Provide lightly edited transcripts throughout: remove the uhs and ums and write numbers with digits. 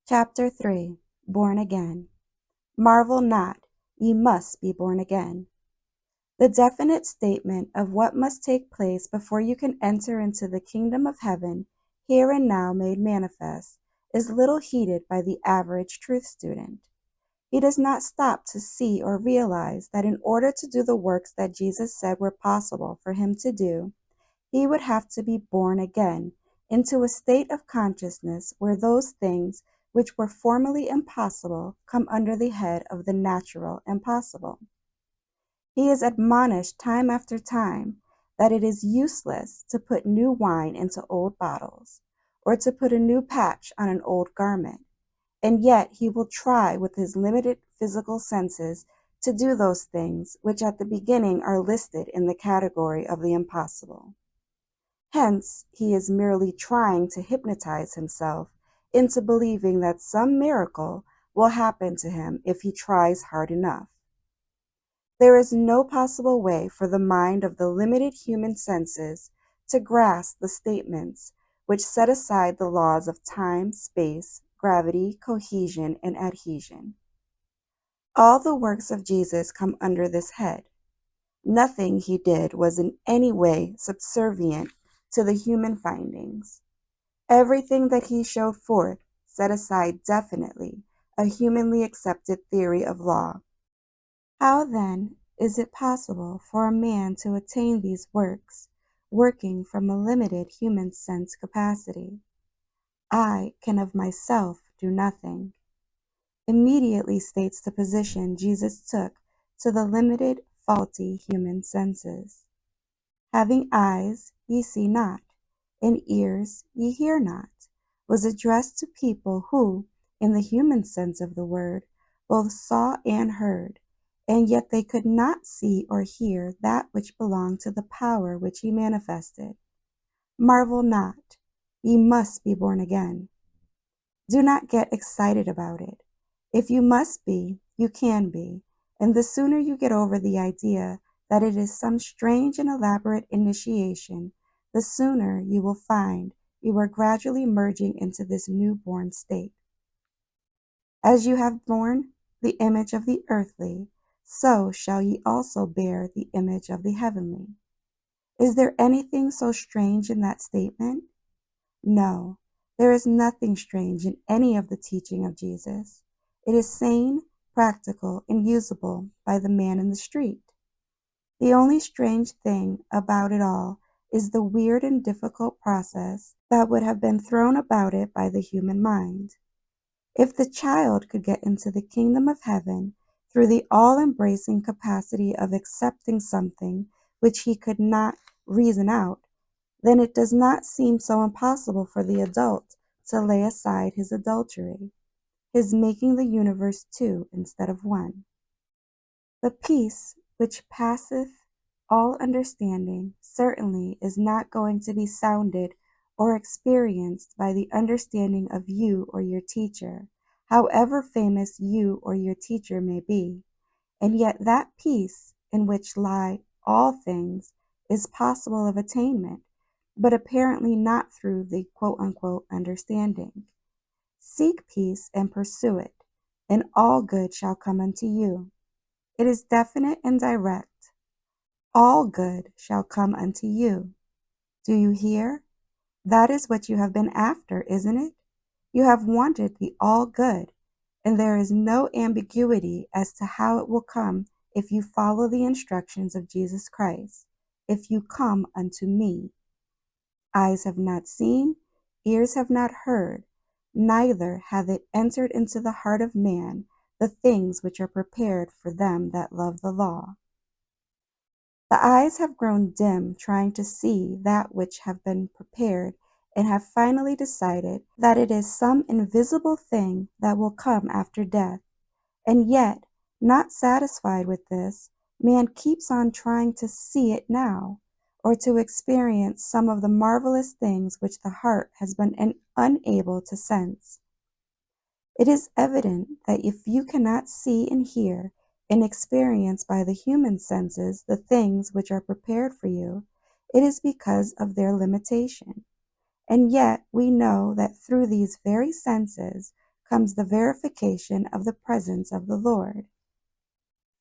Chapter 3 Born Again. Marvel not, ye must be born again. The definite statement of what must take place before you can enter into the kingdom of heaven, here and now made manifest, is little heeded by the average truth student. He does not stop to see or realize that in order to do the works that Jesus said were possible for him to do, he would have to be born again into a state of consciousness where those things which were formerly impossible come under the head of the natural impossible. He is admonished time after time that it is useless to put new wine into old bottles, or to put a new patch on an old garment, and yet he will try with his limited physical senses to do those things which at the beginning are listed in the category of the impossible. Hence, he is merely trying to hypnotize himself into believing that some miracle will happen to him if he tries hard enough. There is no possible way for the mind of the limited human senses to grasp the statements which set aside the laws of time, space, gravity, cohesion, and adhesion. All the works of Jesus come under this head. Nothing he did was in any way subservient to the human findings. Everything that he showed forth set aside definitely a humanly accepted theory of law. How then is it possible for a man to attain these works, working from a limited human sense capacity? I can of myself do nothing. Immediately states the position Jesus took to the limited, faulty human senses. Having eyes, ye see not, and ears, ye hear not, was addressed to people who, in the human sense of the word, both saw and heard, and yet they could not see or hear that which belonged to the power which he manifested. Marvel not, ye must be born again. Do not get excited about it. If you must be, you can be, and the sooner you get over the idea that it is some strange and elaborate initiation, the sooner you will find you are gradually merging into this newborn state. As you have borne the image of the earthly, so shall ye also bear the image of the heavenly. Is there anything so strange in that statement? No, there is nothing strange in any of the teaching of Jesus. It is sane, practical, and usable by the man in the street. The only strange thing about it all is the weird and difficult process that would have been thrown about it by the human mind. If the child could get into the kingdom of heaven through the all-embracing capacity of accepting something which he could not reason out, then it does not seem so impossible for the adult to lay aside his adultery, his making the universe two instead of one. The peace which passeth all understanding certainly is not going to be sounded or experienced by the understanding of you or your teacher, however famous you or your teacher may be, and yet that peace in which lie all things is possible of attainment, but apparently not through the quote-unquote understanding. Seek peace and pursue it, and all good shall come unto you. It is definite and direct. All good shall come unto you. Do you hear? That is what you have been after, isn't it? You have wanted the all good, and there is no ambiguity as to how it will come if you follow the instructions of Jesus Christ, if you come unto me. Eyes have not seen, ears have not heard, neither hath it entered into the heart of man the things which are prepared for them that love the law. The eyes have grown dim trying to see that which have been prepared, and have finally decided that it is some invisible thing that will come after death. And yet, not satisfied with this, man keeps on trying to see it now, or to experience some of the marvelous things which the heart has been unable to sense. It is evident that if you cannot see and hear and experience by the human senses the things which are prepared for you, it is because of their limitation. And yet we know that through these very senses comes the verification of the presence of the Lord.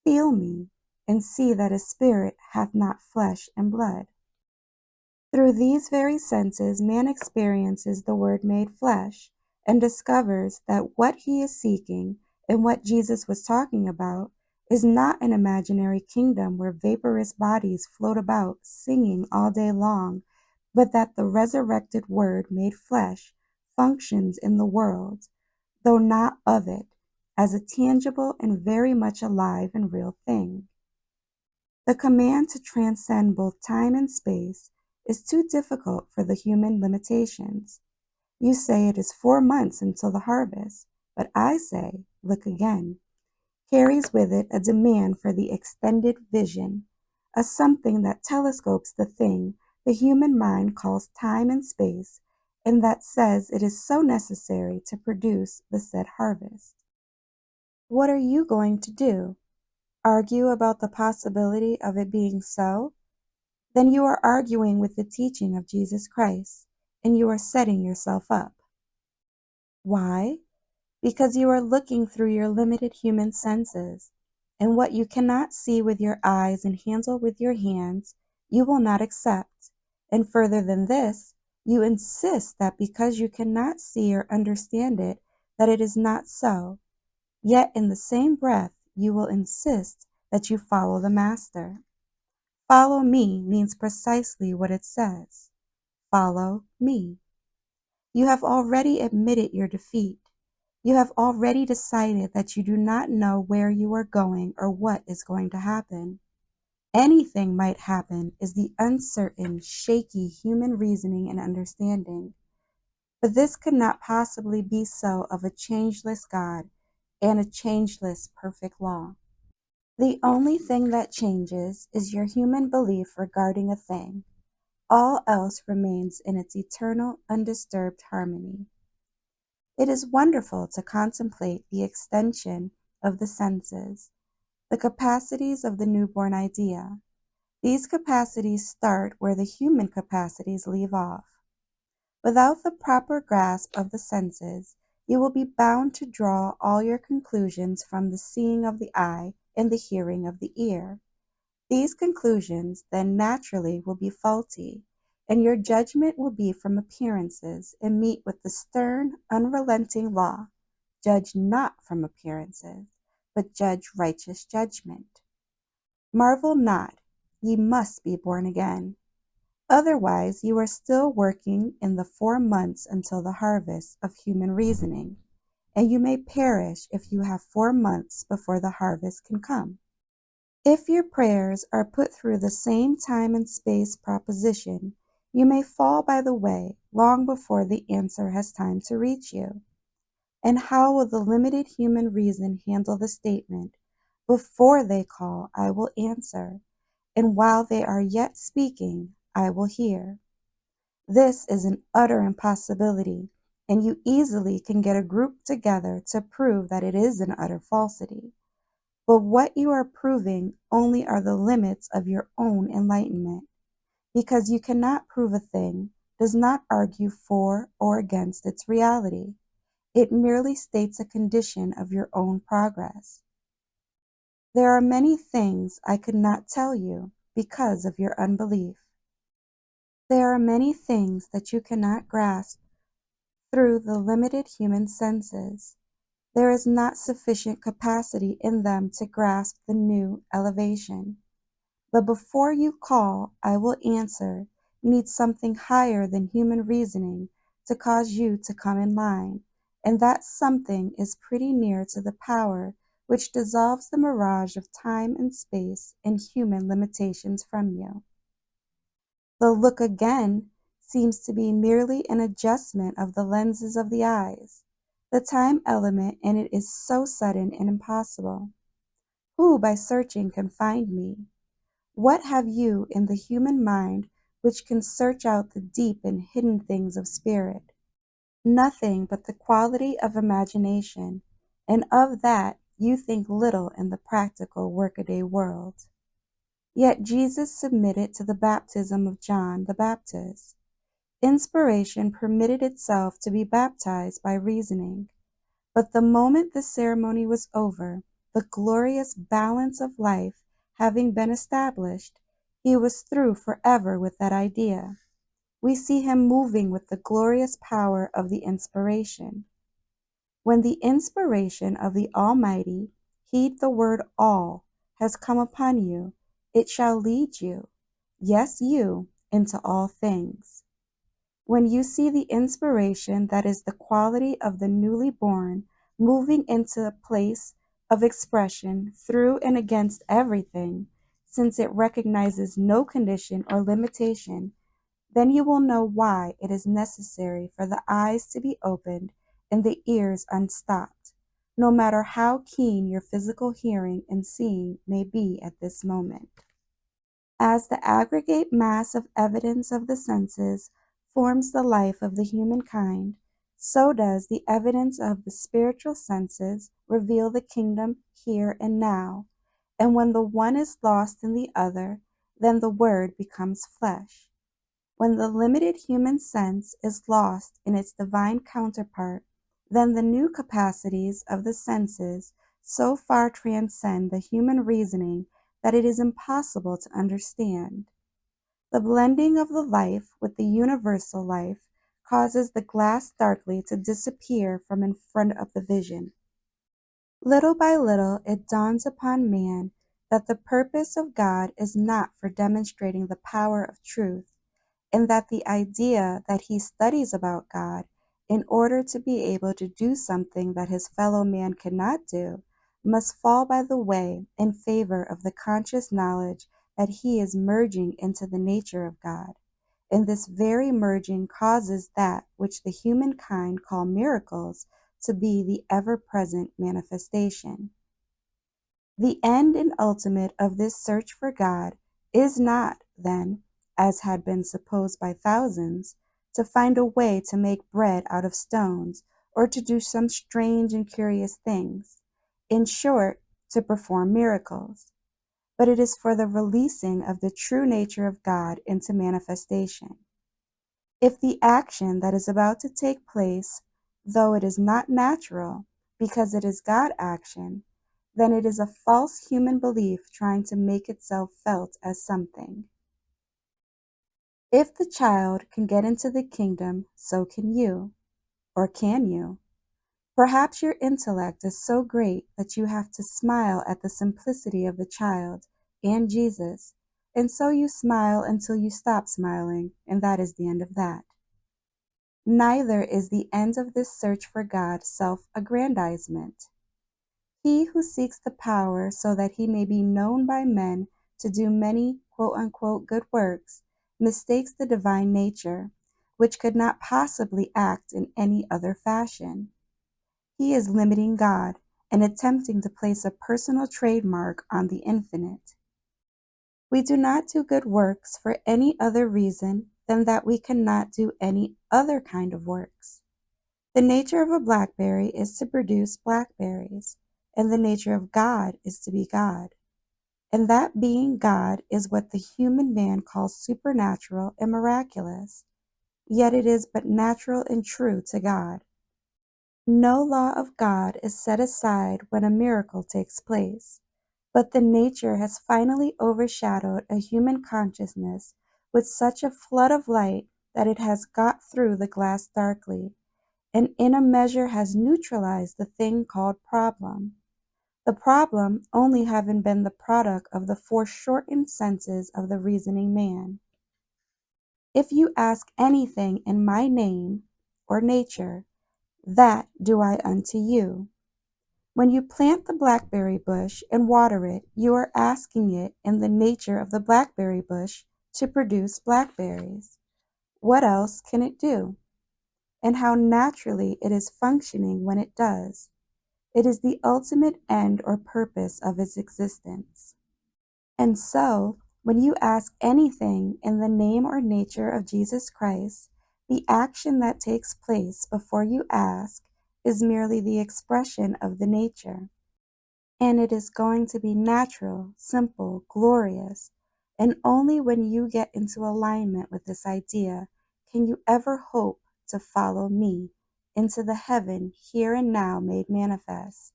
Feel me, and see that a spirit hath not flesh and blood. Through these very senses man experiences the Word made flesh, and discovers that what he is seeking, and what Jesus was talking about, is not an imaginary kingdom where vaporous bodies float about singing all day long, but that the resurrected Word made flesh functions in the world, though not of it, as a tangible and very much alive and real thing. The command to transcend both time and space is too difficult for the human limitations. You say it is 4 months until the harvest, but I say, look again, carries with it a demand for the extended vision, a something that telescopes the thing the human mind calls time and space, and that says it is so necessary to produce the said harvest. What are you going to do? Argue about the possibility of it being so? Then you are arguing with the teaching of Jesus Christ, and you are setting yourself up. Why? Because you are looking through your limited human senses, and what you cannot see with your eyes and handle with your hands, you will not accept. And further than this, you insist that because you cannot see or understand it, that it is not so. Yet in the same breath, you will insist that you follow the Master. Follow me means precisely what it says. Follow me. You have already admitted your defeat. You have already decided that you do not know where you are going or what is going to happen. Anything might happen is the uncertain, shaky human reasoning and understanding. But this could not possibly be so of a changeless God and a changeless perfect law. The only thing that changes is your human belief regarding a thing. All else remains in its eternal, undisturbed harmony. It is wonderful to contemplate the extension of the senses, the capacities of the newborn idea. These capacities start where the human capacities leave off. Without the proper grasp of the senses, you will be bound to draw all your conclusions from the seeing of the eye and the hearing of the ear. These conclusions then naturally will be faulty, and your judgment will be from appearances and meet with the stern, unrelenting law. Judge not from appearances, but judge righteous judgment. Marvel not, ye must be born again. Otherwise, you are still working in the 4 months until the harvest of human reasoning, and you may perish if you have 4 months before the harvest can come. If your prayers are put through the same time and space proposition, you may fall by the way long before the answer has time to reach you. And how will the limited human reason handle the statement, before they call, I will answer, and while they are yet speaking, I will hear? This is an utter impossibility, and you easily can get a group together to prove that it is an utter falsity. But what you are proving only are the limits of your own enlightenment. Because you cannot prove a thing does not argue for or against its reality. It merely states a condition of your own progress. There are many things I could not tell you because of your unbelief. There are many things that you cannot grasp through the limited human senses. There is not sufficient capacity in them to grasp the new elevation. But before you call, I will answer, needs something higher than human reasoning to cause you to come in line, and that something is pretty near to the power which dissolves the mirage of time and space and human limitations from you. The look again seems to be merely an adjustment of the lenses of the eyes. The time element in it is so sudden and impossible. Who by searching can find me? What have you in the human mind which can search out the deep and hidden things of spirit? Nothing but the quality of imagination, and of that you think little in the practical workaday world. Yet Jesus submitted to the baptism of John the Baptist. Inspiration permitted itself to be baptized by reasoning. But the moment the ceremony was over, the glorious balance of life having been established, he was through forever with that idea. We see him moving with the glorious power of the inspiration. When the inspiration of the Almighty, heed the word all, has come upon you, it shall lead you, yes, you, into all things. When you see the inspiration that is the quality of the newly born moving into a place of expression through and against everything, since it recognizes no condition or limitation, then you will know why it is necessary for the eyes to be opened and the ears unstopped, no matter how keen your physical hearing and seeing may be at this moment. As the aggregate mass of evidence of the senses forms the life of the humankind, so does the evidence of the spiritual senses reveal the kingdom here and now, and when the one is lost in the other, then the Word becomes flesh. When the limited human sense is lost in its divine counterpart, then the new capacities of the senses so far transcend the human reasoning that it is impossible to understand. The blending of the life with the universal life causes the glass darkly to disappear from in front of the vision. Little by little it dawns upon man that the purpose of God is not for demonstrating the power of truth, and that the idea that he studies about God in order to be able to do something that his fellow man cannot do must fall by the way in favor of the conscious knowledge that he is merging into the nature of God. And this very merging causes that which the humankind call miracles to be the ever-present manifestation. The end and ultimate of this search for God is not, then, as had been supposed by thousands, to find a way to make bread out of stones, or to do some strange and curious things, in short, to perform miracles. But it is for the releasing of the true nature of God into manifestation. If the action that is about to take place, though it is not natural, because it is God action, then it is a false human belief trying to make itself felt as something. If the child can get into the kingdom, so can you. Or can you? Perhaps your intellect is so great that you have to smile at the simplicity of the child and Jesus, and so you smile until you stop smiling, and that is the end of that. Neither is the end of this search for God self-aggrandizement. He who seeks the power so that he may be known by men to do many quote-unquote good works mistakes the divine nature, which could not possibly act in any other fashion. He is limiting God and attempting to place a personal trademark on the infinite. We do not do good works for any other reason than that we cannot do any other kind of works. The nature of a blackberry is to produce blackberries, and the nature of God is to be God. And that being God is what the human man calls supernatural and miraculous, yet it is but natural and true to God. No law of God is set aside when a miracle takes place, but the nature has finally overshadowed a human consciousness with such a flood of light that it has got through the glass darkly, and in a measure has neutralized the thing called problem. The problem only having been the product of the foreshortened senses of the reasoning man. If you ask anything in my name, or nature, that do I unto you. When you plant the blackberry bush and water it, you are asking it in the nature of the blackberry bush to produce blackberries. What else can it do? And how naturally it is functioning when it does. It is the ultimate end or purpose of its existence. And so, when you ask anything in the name or nature of Jesus Christ, the action that takes place before you ask is merely the expression of the nature. And it is going to be natural, simple, glorious, and only when you get into alignment with this idea can you ever hope to follow me into the heaven here and now made manifest.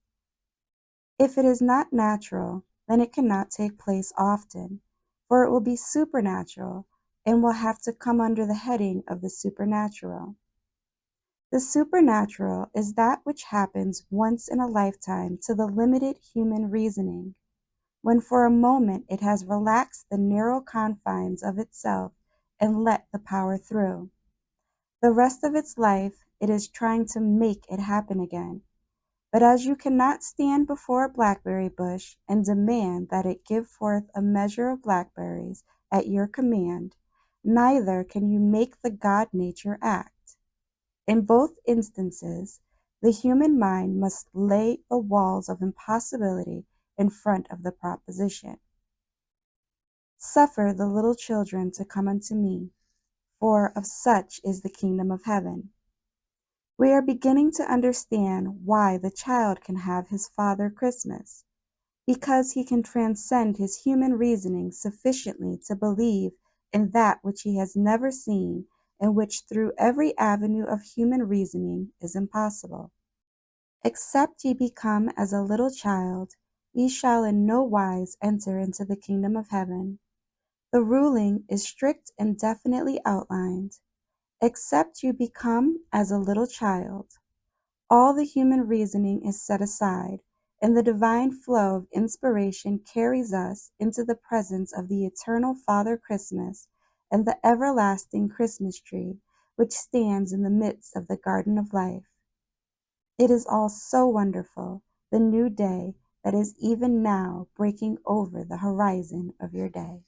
If it is not natural, then it cannot take place often, for it will be supernatural and will have to come under the heading of the supernatural. The supernatural is that which happens once in a lifetime to the limited human reasoning, when for a moment it has relaxed the narrow confines of itself and let the power through. The rest of its life it is trying to make it happen again. But as you cannot stand before a blackberry bush and demand that it give forth a measure of blackberries at your command, neither can you make the God nature act. In both instances, the human mind must lay the walls of impossibility in front of the proposition. Suffer the little children to come unto me, for of such is the kingdom of heaven. We are beginning to understand why the child can have his Father Christmas, because he can transcend his human reasoning sufficiently to believe in that which he has never seen and which through every avenue of human reasoning is impossible. Except ye become as a little child, ye shall in no wise enter into the kingdom of heaven. The ruling is strict and definitely outlined. Except you become as a little child. All the human reasoning is set aside, and the divine flow of inspiration carries us into the presence of the eternal Father Christmas and the everlasting Christmas tree, which stands in the midst of the garden of life. It is all so wonderful, the new day that is even now breaking over the horizon of your day.